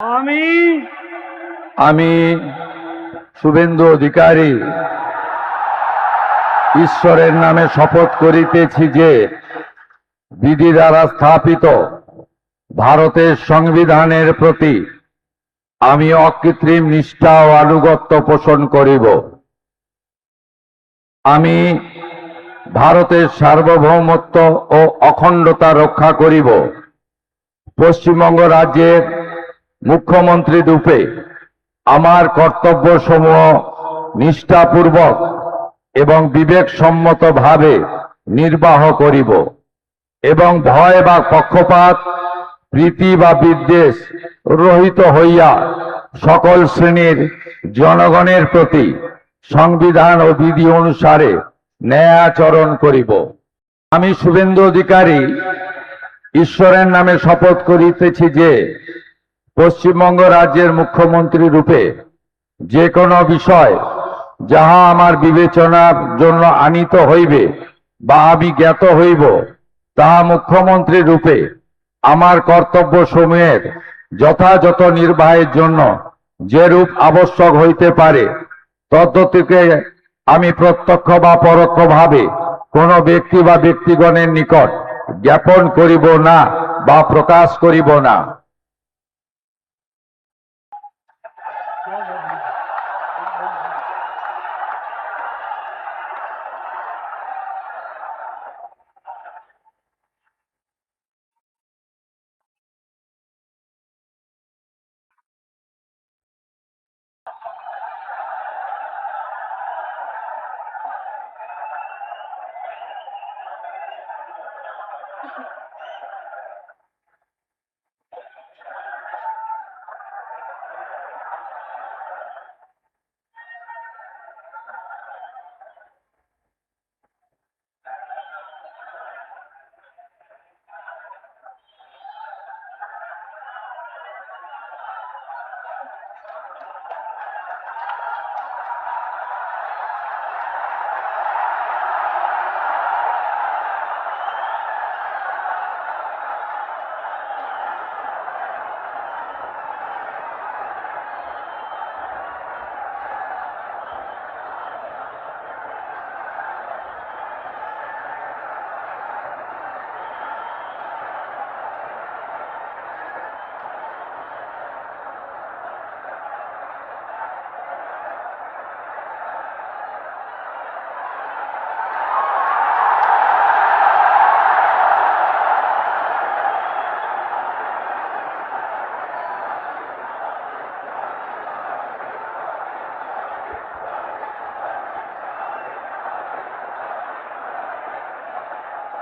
আমি আমি শুভেন্দু অধিকারী ঈশ্বরের নামে শপথ করিতেছি যে বিধি দ্বারা স্থাপিত ভারতের সংবিধানের প্রতি আমি অকৃত্রিম নিষ্ঠা ও আনুগত্য পোষণ করিব। আমি ভারতের সার্বভৌমত্ব ও অখণ্ডতা রক্ষা করিব। পশ্চিমবঙ্গ রাজ্যের মুখ্যমন্ত্রী রূপে আমার কর্তব্যসমূহ নিষ্ঠাপূর্বক এবং বিবেকসম্মতভাবে নির্বাহ করিব এবং ভয় বা পক্ষপাত, প্রীতি বা বিদ্বেষ রহিত হইয়া সকল শ্রেণীর জনগণের প্রতি সংবিধান ও বিধি অনুসারে ন্যায় আচরণ করিব। আমি শুভেন্দু অধিকারী ঈশ্বরের নামে শপথ করিতেছি যে পশ্চিমবঙ্গ রাজ্যের মুখ্যমন্ত্রী রূপে যে কোনো বিষয় যাহা আমার বিবেচনার জন্য আনীত হইবে বা আমি জ্ঞাত হইব, তাহা মুখ্যমন্ত্রী রূপে আমার কর্তব্য সমূহের যথাযথ নির্বাহের জন্য যেরূপ আবশ্যক হইতে পারে তদ্গতিকে আমি প্রত্যক্ষ বা পরোক্ষভাবে কোনো ব্যক্তি বা ব্যক্তিগণের নিকট জ্ঞাপন করিব না বা প্রকাশ করিব না।